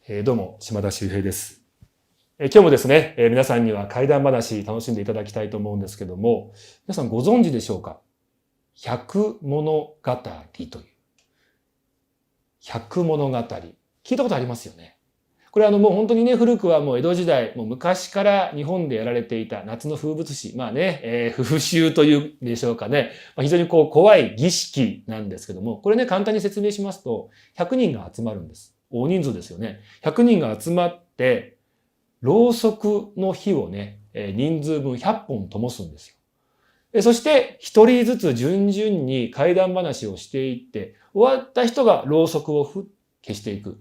どうも、島田秀平です。今日もですね、皆さんには怪談話楽しんでいただきたいと思うんですけども、皆さんご存知でしょうか？百物語という。百物語。聞いたことありますよね。これもう本当にね、古くはもう江戸時代、もう昔から日本でやられていた夏の風物詩。まあね、風習というんでしょうかね。非常に怖い儀式なんですけども、これね、簡単に説明しますと、100人が集まるんです。大人数ですよね。100人が集まって、ろうそくの火をね、人数分100本灯すんですよ。そして、一人ずつ順々に怪談話をしていって、終わった人がろうそくを消していく。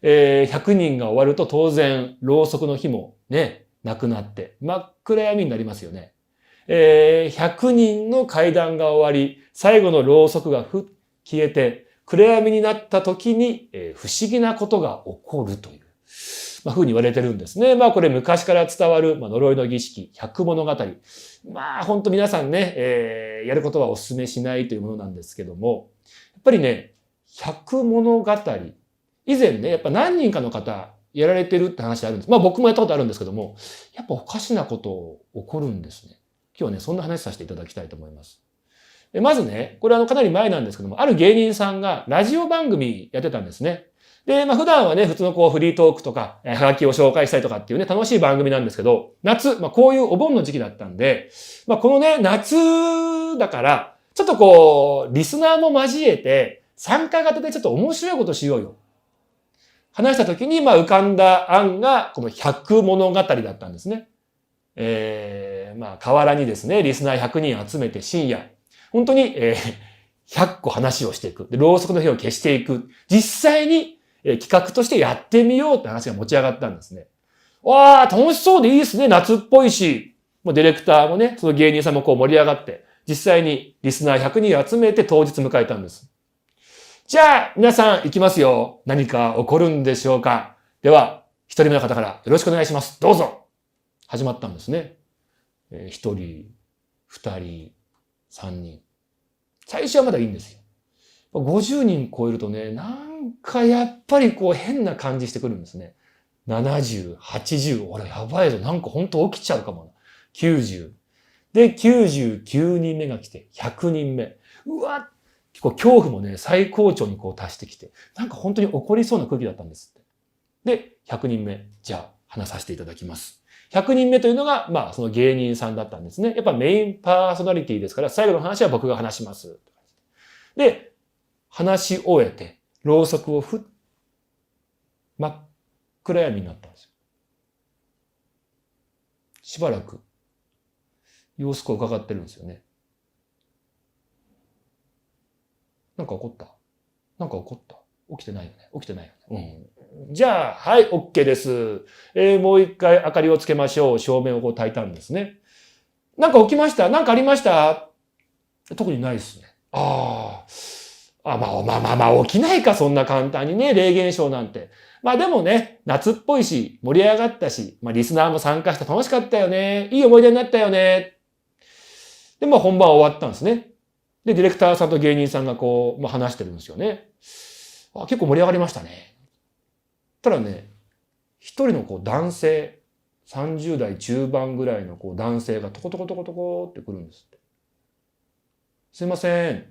100人が終わると当然、ろうそくの火もね、なくなって、真っ暗闇になりますよね。100人の怪談が終わり、最後のろうそくが消えて、暗闇になった時に、不思議なことが起こるという。ふうに言われてるんですね。これ昔から伝わる、呪いの儀式、百物語。本当皆さんね、やることはお勧めしないというものなんですけども、やっぱりね、百物語。以前ね、やっぱ何人かの方やられてるって話あるんです。僕もやったことあるんですけども、やっぱおかしなこと起こるんですね。今日はね、そんな話させていただきたいと思います。まずね、これかなり前なんですけども、ある芸人さんがラジオ番組やってたんですね。で、普段はね、普通のフリートークとか、はがきを紹介したりとかっていうね、楽しい番組なんですけど、夏、こういうお盆の時期だったんで、このね、夏だから、ちょっとリスナーも交えて、参加型でちょっと面白いことしようよ。話した時に、浮かんだ案が、この百物語だったんですね。河原にですね、リスナー100人集めて深夜、本当に、100個話をしていく。で、ろうそくの火を消していく。実際に、企画としてやってみようって話が持ち上がったんですね。わー、楽しそうでいいですね。夏っぽいし。ディレクターもね、その芸人さんも盛り上がって、実際にリスナー100人集めて当日迎えたんです。じゃあ、皆さん行きますよ。何か起こるんでしょうか？では、一人目の方からよろしくお願いします。どうぞ。始まったんですね。一人、二人、三人。最初はまだいいんですよ。50人超えるとね、なんかやっぱり変な感じしてくるんですね。70、80、俺やばいぞ。なんか本当起きちゃうかもな。90。で、99人目が来て、100人目。うわ、恐怖もね、最高潮に達してきて、なんか本当に起こりそうな空気だったんですって。で、100人目、じゃあ話させていただきます。100人目というのが、その芸人さんだったんですね。やっぱメインパーソナリティですから、最後の話は僕が話します。で、話し終えて、ろうそくを真っ暗闇になったんですよ。しばらく、様子を伺ってるんですよね。なんか起こった？なんか起こった？起きてないよね。起きてないよね。じゃあ、はい、OK です。もう一回明かりをつけましょう。照明を焚いたんですね。なんか起きました？なんかありました？特にないですね。起きないか、そんな簡単にね、霊現象なんて。でもね、夏っぽいし、盛り上がったし、リスナーも参加して楽しかったよね。いい思い出になったよね。で、本番終わったんですね。で、ディレクターさんと芸人さんが話してるんですよね。結構盛り上がりましたね。ただね、一人の男性、30代中盤ぐらいの男性がトコトコトコトコって来るんですって。すいません。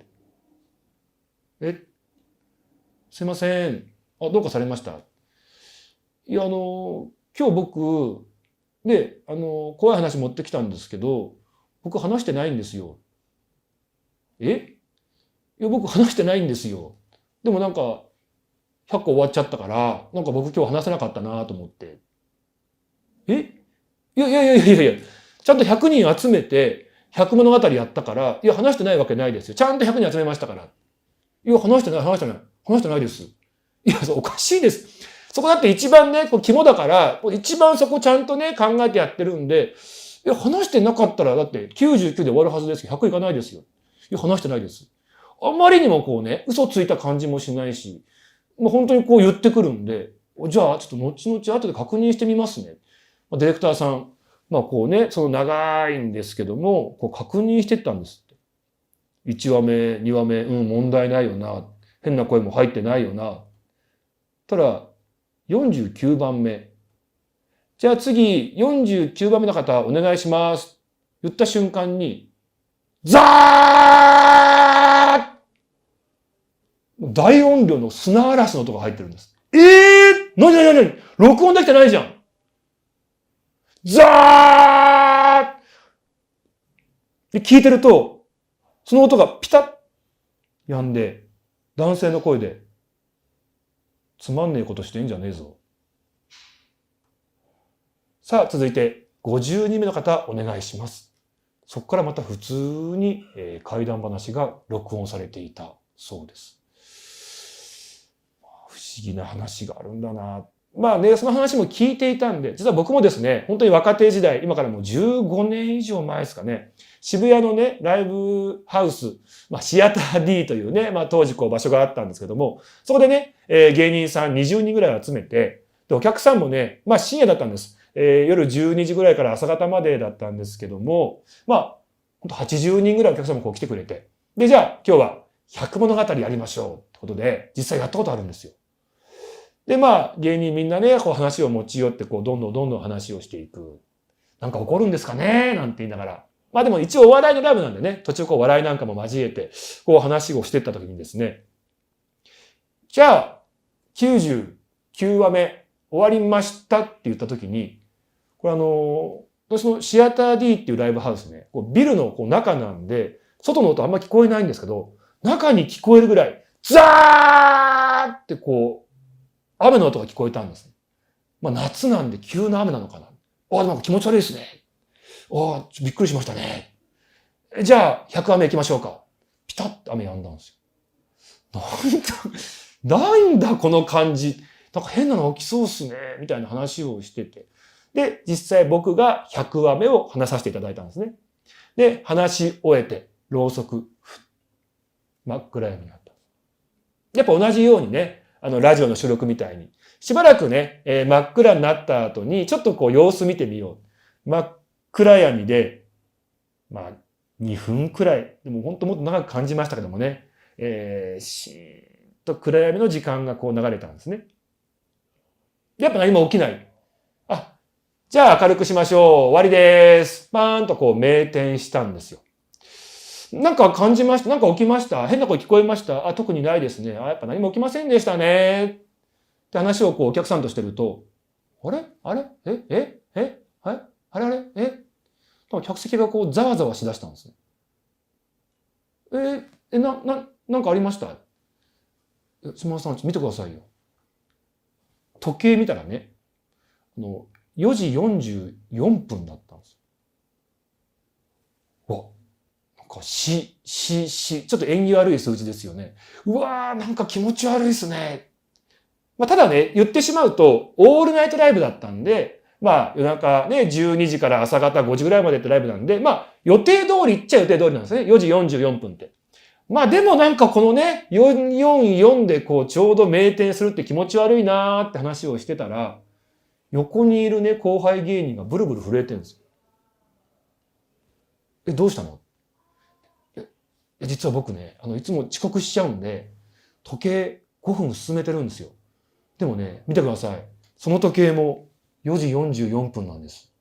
すいません。どうかされました？いや、今日僕、で、怖い話持ってきたんですけど、僕話してないんですよ。いや、僕話してないんですよ。でもなんか、100個終わっちゃったから、なんか僕今日話せなかったなと思って。いやいやいやいやいや、ちゃんと100人集めて、100物語やったから、いや、話してないわけないですよ。ちゃんと100人集めましたから。いや、話してないです。いや、おかしいです。そこだって一番ね、肝だから、一番そこちゃんとね、考えてやってるんで、いや、話してなかったら、だって99で終わるはずですけど、100いかないですよ。いや、話してないです。あまりにも嘘ついた感じもしないし、本当に言ってくるんで、じゃあ、ちょっと後々後で確認してみますね。ディレクターさん、その長いんですけども、確認してったんですって。1話目、2話目、問題ないよな。変な声も入ってないよな。ただ、49番目。じゃあ次、49番目の方、お願いします。言った瞬間に、ザー大音量の砂嵐の音が入ってるんです。なに録音できてないじゃん。ザーで、聞いてると、その音がピタッ止んで、男性の声で、つまんねえことしてんじゃねえぞ。さあ、続いて、52名の方、お願いします。そこからまた普通に、怪談話が録音されていたそうです。不思議な話があるんだな。まあね、その話も聞いていたんで、実は僕もですね、本当に若手時代、今からもう15年以上前ですかね、渋谷のね、ライブハウス、シアター D というね、当時場所があったんですけども、そこでね、芸人さん20人ぐらい集めて、で、お客さんもね、深夜だったんです。夜12時ぐらいから朝方までだったんですけども、本当80人ぐらいお客さんも来てくれて、で、じゃあ今日は100物語やりましょうってことで、実際やったことあるんですよ。で、芸人みんなね、話を持ち寄って、どんどん話をしていく。なんか起こるんですかねなんて言いながら。でも一応お笑いのライブなんでね、途中笑いなんかも交えて、話をしていった時にですね、じゃあ、99話目終わりましたって言った時に、これそのシアター D っていうライブハウスね、ビルの中なんで、外の音あんま聞こえないんですけど、中に聞こえるぐらい、ザーって雨の音が聞こえたんです。夏なんで急な雨なのかな。なんか気持ち悪いですね。びっくりしましたね。じゃあ、100雨行きましょうか。ピタッと雨止んだんですよ。なんだこの感じ。なんか変なの起きそうっすね。みたいな話をしてて。で、実際僕が100雨を話させていただいたんですね。で、話し終えて、ろうそく、真っ暗闇になった。やっぱ同じようにね、ラジオの収録みたいに。しばらくね、真っ暗になった後に、ちょっと様子見てみよう。真っ暗闇で、2分くらい、でも本当もっと長く感じましたけどもね、しーっと暗闇の時間が流れたんですね。やっぱ何も起きない。じゃあ明るくしましょう。終わりです。パーンと明点したんですよ。なんか感じました。なんか起きました。変な声聞こえました。特にないですね。やっぱ何も起きませんでしたね。って話をお客さんとしてると、あれはいあれ客席がざわざわしだしたんですね。なんかありました？島田さん、見てくださいよ。時計見たらね、4時44分だったんですよ。なんかちょっと縁起悪い数字ですよね。なんか気持ち悪いですね。ただね、言ってしまうと、オールナイトライブだったんで、夜中ね、12時から朝方5時ぐらいまでってライブなんで、予定通りっちゃ予定通りなんですね。4時44分って。でもなんかこのね、444でちょうど明点するって気持ち悪いなーって話をしてたら、横にいるね、後輩芸人がブルブル震えてるんですよ。どうしたの？実は僕ね、いつも遅刻しちゃうんで、時計5分進めてるんですよ。でもね、見てください。その時計も4時44分なんです。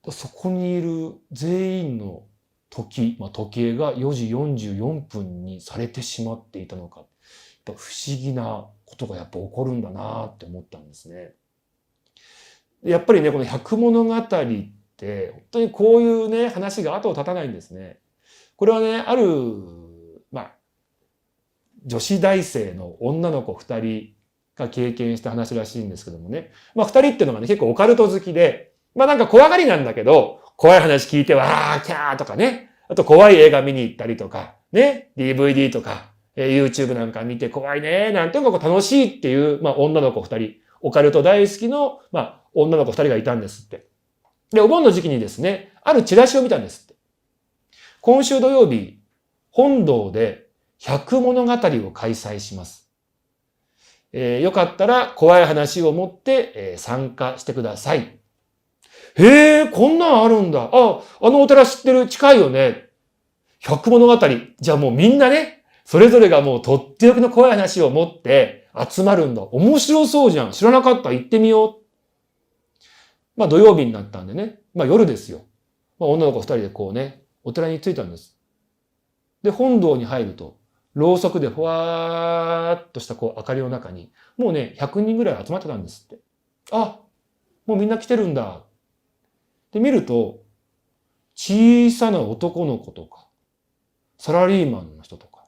そこにいる全員の時計が4時44分にされてしまっていたのか。やっぱ不思議なことがやっぱ起こるんだなって思ったんですね。やっぱりね、この百物語って、本当にこういうね、話が後を絶たないんですね。これはね、ある、女子大生の女の子2人が経験した話らしいんですけどもね。2人っていうのがね、結構オカルト好きで、なんか怖がりなんだけど、怖い話聞いてわー、キャーとかね。あと怖い映画見に行ったりとか、ね、DVD とか、YouTube なんか見て怖いね、なんていうのが楽しいっていう、女の子2人、オカルト大好きの、女の子2人がいたんですって。で、お盆の時期にですね、あるチラシを見たんですって。今週土曜日、本堂で百物語を開催します。よかったら怖い話を持って、参加してください。へえ、こんなんあるんだ。あのお寺知ってる、近いよね。百物語。じゃあもうみんなね、それぞれがもうとっておきの怖い話を持って集まるんだ。面白そうじゃん。知らなかった。行ってみよう。まあ土曜日になったんでね。まあ夜ですよ。まあ女の子二人でこうね、お寺に着いたんです。で、本堂に入ると、ろうそくでふわーっとしたこう明かりの中に、もうね、100人ぐらい集まってたんですって。あ、もうみんな来てるんだ。で、見ると、小さな男の子とか、サラリーマンの人とか、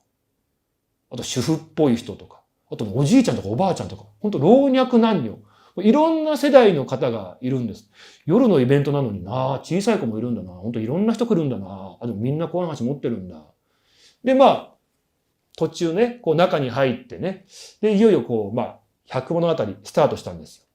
あと主婦っぽい人とか、あとおじいちゃんとかおばあちゃんとか、本当老若男女、いろんな世代の方がいるんです。夜のイベントなのにな、小さい子もいるんだな、本当いろんな人来るんだな、でもみんな怖い話持ってるんだ。で、まあ、途中ね、こう中に入ってね、で、いよいよこう、まあ、百物語スタートしたんですよ。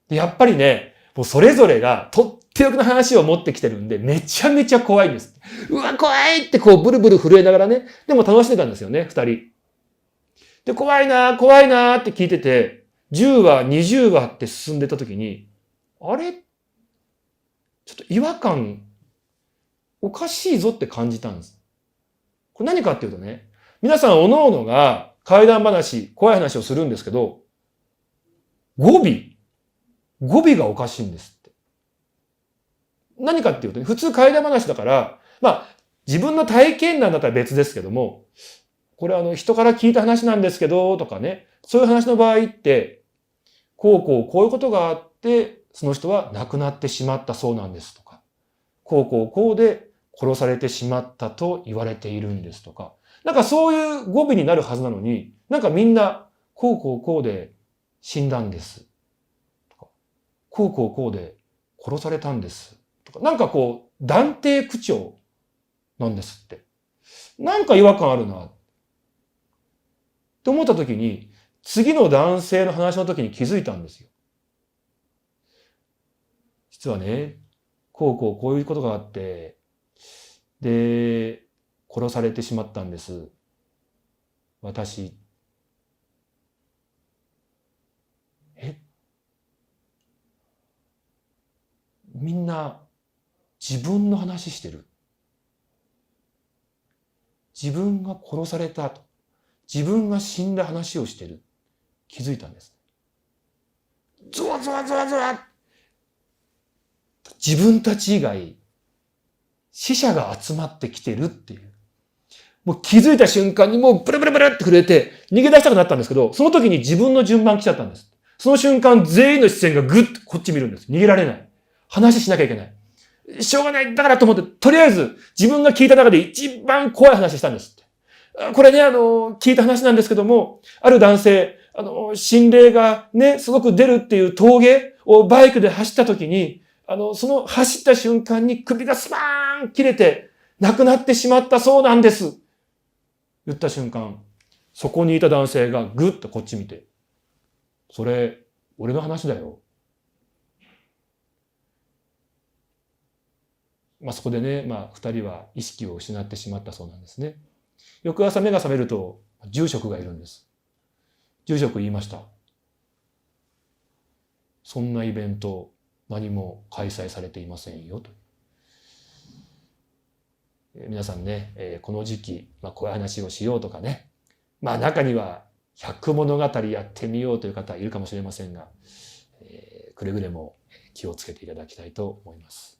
で、やっぱりね、もうそれぞれがとっておきの話を持ってきてるんで、めちゃめちゃ怖いんです。うわ、怖いってこうブルブル震えながらね、でも楽しんでたんですよね、二人。で、怖いなって聞いてて、10話、20話って進んでた時に、あれちょっと違和感、おかしいぞって感じたんです。これ何かっていうとね、皆さん各々が怪談話、怖い話をするんですけど、語尾がおかしいんですって。何かっていうとね、普通怪談話だから、まあ、自分の体験談だったら別ですけども、これ人から聞いた話なんですけど、とかね、そういう話の場合って、こういうことがあって、その人は亡くなってしまったそうなんですとか、こうで殺されてしまったと言われているんですとか、なんかそういう語尾になるはずなのに、なんかみんな、こうで死んだんです。とか、こうで殺されたんです。とか、なんかこう、断定口調なんですって。なんか違和感あるな。って思った時に、次の男性の話の時に気づいたんですよ。実はね、こういうことがあって、で、殺されてしまったんです。私。みんな自分の話してる。自分が殺されたと。自分が死んだ話をしてる。気づいたんです。ゾワゾワゾワゾワ。自分たち以外、死者が集まってきてるっていう。もう気づいた瞬間にもうブルブルブルって震えて逃げ出したくなったんですけど、その時に自分の順番来ちゃったんです。その瞬間全員の視線がぐっとこっち見るんです。逃げられない。話しなきゃいけない。しょうがない。だからと思って、とりあえず自分が聞いた中で一番怖い話したんですって。これね、聞いた話なんですけども、ある男性、心霊がね、すごく出るっていう峠をバイクで走った時に、その走った瞬間に首がスパーン切れて亡くなってしまったそうなんです。言った瞬間、そこにいた男性がぐっとこっち見て、それ、俺の話だよ。まあそこでね、まあ二人は意識を失ってしまったそうなんですね。翌朝目が覚めると、住職がいるんです。住職言いました。そんなイベント、何も開催されていませんよと。皆さんね、この時期、まあ、こういう話をしようとかね、まあ中には百物語やってみようという方いるかもしれませんが、くれぐれも気をつけていただきたいと思います。